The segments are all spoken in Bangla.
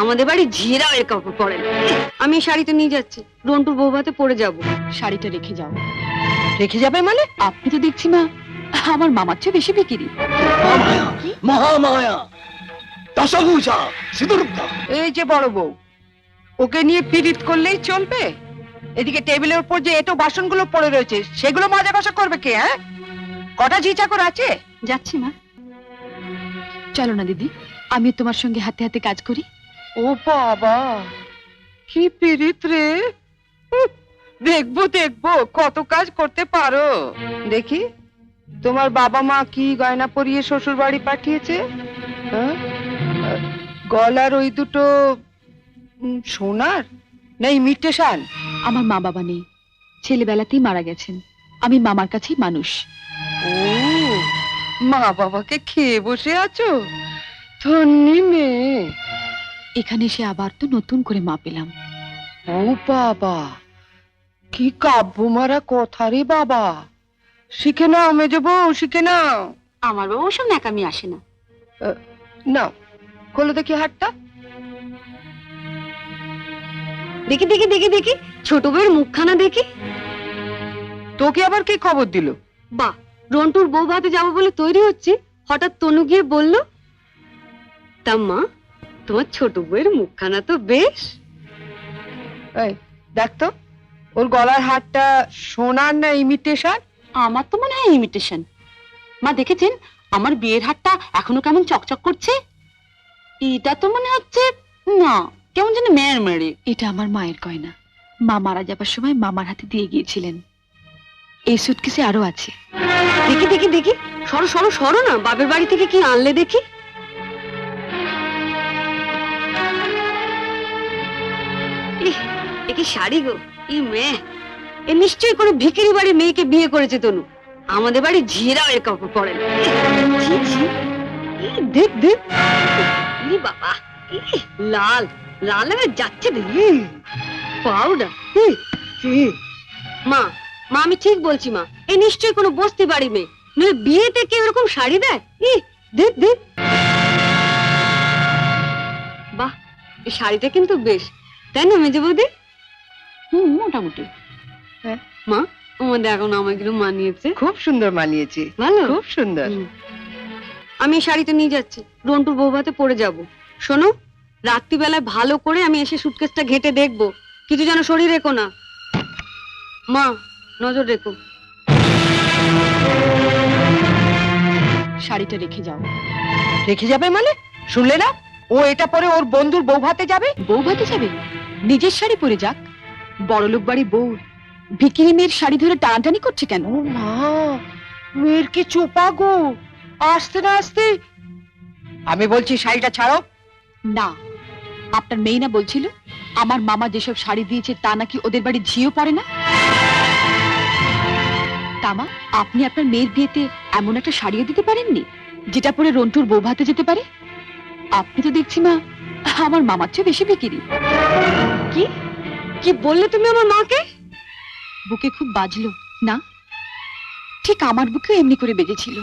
আমাদের বাড়ি ঝিয়েরাও এর কাপড় পরে না। আমি শাড়িটা নিয়ে যাচ্ছি, রন্টুর বৌভাতে পরে যাব। শাড়িটা রেখে যাও। রেখে যাবে মানে? আপনি তো দেখছি মা আমার মামার চেয়ে বেশি বিক্রি। মহামায়া, মহামায়া, দশভূজা, সিঁদুরদা। এই যে বড় বউ, ওকে নিয়ে পীড়িত করলেই চলবে? এদিকে টেবিলের উপর যে এটো বাসনগুলো পড়ে রয়েছে সেগুলো মাজা কষা করবে কে? হ্যাঁ, কটা ঝি চাকর আছে? যাচ্ছি মা। চলো না দিদি, আমি তোমার সঙ্গে হাতে হাতে কাজ করি। ও বাবা, কি পীড়িত রে! দেখবো দেখবো কত কাজ করতে পারো। দেখি তোমার বাবা মা কি গয়না পরিয়ে শ্বশুর বাড়ি পাঠিয়েছে। হ্যাঁ? গলার ওই দুটো সোনার না ইমিটেশন? আমার মা বাবা নেই, ছেলেবেলাতেই মারা গেছেন। আমি মামার কাছেই মানুষ। ও, মা বাবাকে খেয়ে বসে আছো? ধন্যি মেয়ে। এখানে এসে আবার তো নতুন করে মা পেলাম। ও বাবা, কি কাব্য মারা কথা রে বাবা! শিখে নাও মেজো বউ, শিখে নাও। আমার বাবা ওসব ন্যাকামি আসে না। নাও, খোলো দেখি হাতটা। দেখি দেখি দেখি দেখি, ছোট বউয়ের মুখখানা দেখি। তোকে আবার কি খবর দিল? বাহ, রন্টুর বউ ভাতে যাবো বলে তৈরি হচ্ছে, হঠাৎ তনু গিয়ে বলল। তা মা, তোমার ছোট বউয়ের মুখখানা তো বেশ। এই দেখ তো, ওর গলার হারটা সোনার না ইমিটেশন? আমার তো মনে হয় ইমিটেশন। মা দেখেছেন আমার বিয়ের হারটা এখনো কেমন চকচক করছে? এটা তো মনে হচ্ছে না, কেমন যেন মেয়ের মেরে। এটা আমার মায়ের গয়না, মা মারা যাবার সময় মামার হাতে দিয়ে গিয়েছিলেন। এই সুটকেসে আরো আছে। দেখি দেখি দেখি, সরো সরো সরো না, বাপের বাড়ি থেকে কি আনলে দেখি। ইহ, এ কি শাড়ি গো! ই মেয়ে, এ নিশ্চয়ই কোনো ভিখারি বাড়ির মেয়েকে বিয়ে করেছে তনু। আমাদের বাড়ি ঝিয়েরাও এর কাপড় পরে না। ছি, ছি। ই দেখ দেখ, ই বাবা, ই লাল লাল হয়ে যাচ্ছে দেখি। পাউডার। মা, মা আমি ঠিক বলছি মা, এ নিশ্চয়ই কোনো বস্তি বাড়ি মেয়ে, নইলে বিয়েতে কেউ এরকম শাড়ি দেয়? ই দেখ দেখ। বাহ, এই শাড়িটা কিন্তু বেশ, তাই না মেজে বৌদি? মোটামুটি। হ্যাঁ। মা, আমাদের এখন আমাগুলো মানিয়েছে। খুব সুন্দর মানিয়েছে, ভালো, খুব সুন্দর। আমি এই শাড়িটা নিয়ে যাচ্ছি, রন্টুর বৌভাতে পরে যাব। শোনো, রাত্রিবেলায় ভালো করে আমি এসে সুটকেসটা ঘেটে দেখবো, কিছু যেন শরীর রেখো না। মা, নজর রেখো। শাড়িটা রেখে যাও। রেখে যাবে মানে? শুনলে না, ও এটা পরে ওর বন্ধুর বউ ভাতে যাবে। বউ ভাতে যাবে? নিজের শাড়ি পরে যাক। বড়লোক বাড়ি বউ ভিকিরি মেয়ের শাড়ি ধরে টানাটানি করছে কেন? ও মা, মেয়ের কি চোপা গো! আসতে না আসতে। আমি বলছি শাড়িটা ছাড়ো। না, আপনার মেয়ে না বলছিল আমার মামা যেসব শাড়ি দিয়েছে তা নাকি ওদের বাড়ি ঝিও পড়ে না। তামা, আপনি আপনার মেয়ের বিয়েতে এমন একটা শাড়িও দিতে পারেননি যেটা পরে রন্টুর বউ ভাতে যেতে পারে? আপনি তো দেখছি মা আমার মামার চেয়ে বেশি বিক্রি। কি কি বললে তুমি আমার মাকে? বুকে খুব বাজলো না? ঠিক আমার বুকেও এমনি করে বেজেছিল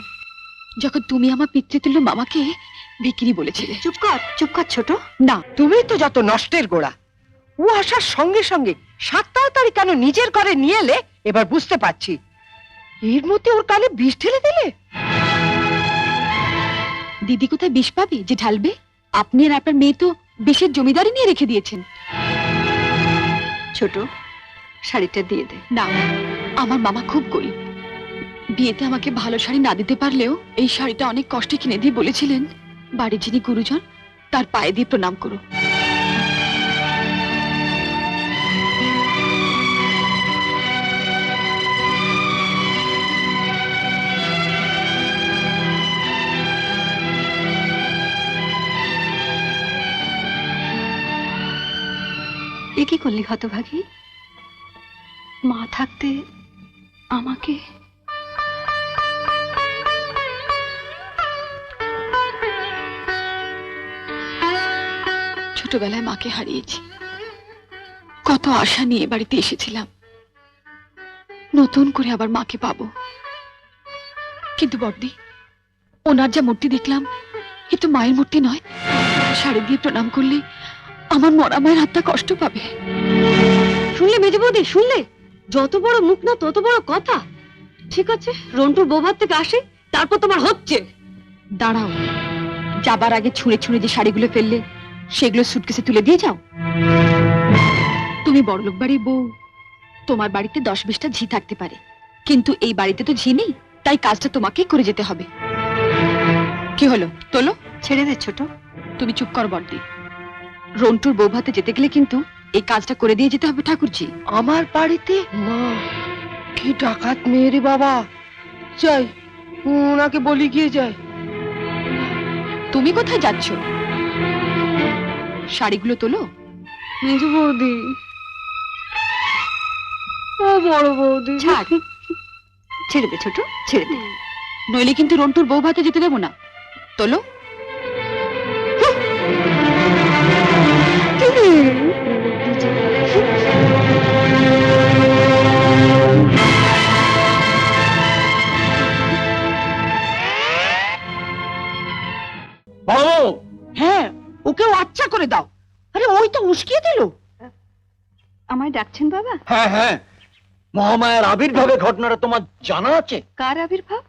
যখন তুমি আমার পিতৃতুল্য মামাকে বিক্রি বলেছিলে। চুপ কর ছোট। না, তুমি তো যত নষ্টের গোড়া। ও আসার সঙ্গে সঙ্গে 7 তাড়াতাড়ি কেন নিজের ঘরে নিয়ে এলে এবার বুঝতে পারছি। এর মধ্যে ওর কালে বিষ ঢেলে দিলে। দিদি কোথায় বিষ পাবে যে ঢালবে? আপনি আর আপনার মেয়ে তো বিষের জমিদারি নিয়ে রেখে দিয়েছেন। ছোট, শাড়িটা দিয়ে দে। না, আমার মামা খুব গরিব। বিয়েতে আমাকে ভালো শাড়ি না দিতে পারলেও এই শাড়িটা অনেক কষ্টে কিনে দিয়ে বলেছিলেন বাড়ির যিনি গুরুজন তার পায়ে দিয়ে প্রণাম করো। এ কি করলি হতভাগী? মা থাকতে আমাকে। ছোটবেলায় মাকে হারিয়েছি, কত আশা নিয়ে বাড়িতে এসেছিলাম, নতুন করে আবার মাকে পাবো। কিন্তু বড়দি, ওনার যা মূর্তি দেখলাম এ তো মায়ের মূর্তি নয়, শাড়ি দিয়ে প্রণাম করলে আমার মরা মায়ের হাতটা কষ্ট পাবে। শুনলে মেজে বৌদি, শুনলে? যত বড় মুখ না তত বড় কথা। ঠিক আছে, রন্টুর বৌভাত থেকে আসে, তারপর তোমার হচ্ছে। দাঁড়াও, যাবার আগে ছুঁড়ে ছুঁড়ে যে শাড়িগুলো ফেললে সেগুলো সুটকেসে তুলে দিয়ে যাও। তুমি বড়লোক বাড়ির বউ, তোমার বাড়িতে 10-20টা ঝি থাকতে পারে, কিন্তু এই বাড়িতে তো ঝি নেই, তাই কাজটা তোমাকেই করে যেতে হবে। কি হলো, তোলো। ছেড়ে দে ছোট। তুমি চুপ কর বড়দি। রন্টুর বৌভাতে যেতে গেলে কিন্তু এই কাজটা করে দিয়ে যেতে হবে ঠাকুরজি। আমার বাড়িতে? মা, কি ডাকাত মেয়ে রে বাবা। যাই, ওনাকে বলি গিয়ে যায়। তুমি কোথায় যাচ্ছ? শাড়িগুলো তোলো। মেজে বৌদি, ও বড় বৌদি, ছাড়। ছেড়ে দে ছোট, ছেড়ে দে। নইলে কিন্তু রন্টুর বৌভাতে যেতে দেবো না। তোলো। বাবু, হ্যাঁ, ওকেও আচ্ছা করে দাও। আরে ওই তো উস্কিয়ে দিল। আমায় ডাকছেন বাবা? হ্যাঁ হ্যাঁ, মহামায়ার আবির্ভাবে ঘটনাটা তোমার জানা আছে? কার আবির্ভাব?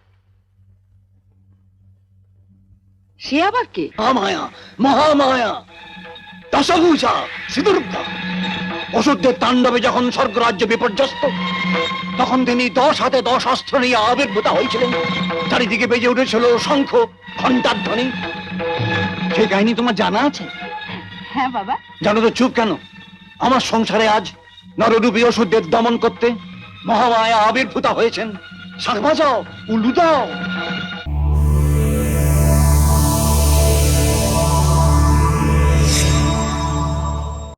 সে আবার কে? মহামায়া, মহামায়া, দশভূষা, সিঁদুরুদ্ধা। অসুরদের তাণ্ডবে যখন স্বর্গরাজ্য বিপর্যস্ত, তখন তিনি 10 হাতে 10 অস্ত্র নিয়ে আবির্ভূতা হয়েছিলেন। চারিদিকে বেজে উঠেছিল শঙ্খ, ঘণ্টার ধ্বনি। সেই কাহিনী তোমার জানা আছে? হ্যাঁ বাবা। জানো তো চুপ কেন? আমার সংসারে আজ নররূপী অসুরদের দমন করতে মহামায়া আবির্ভূতা হয়েছেন। সার বাজাও, উলু দাও।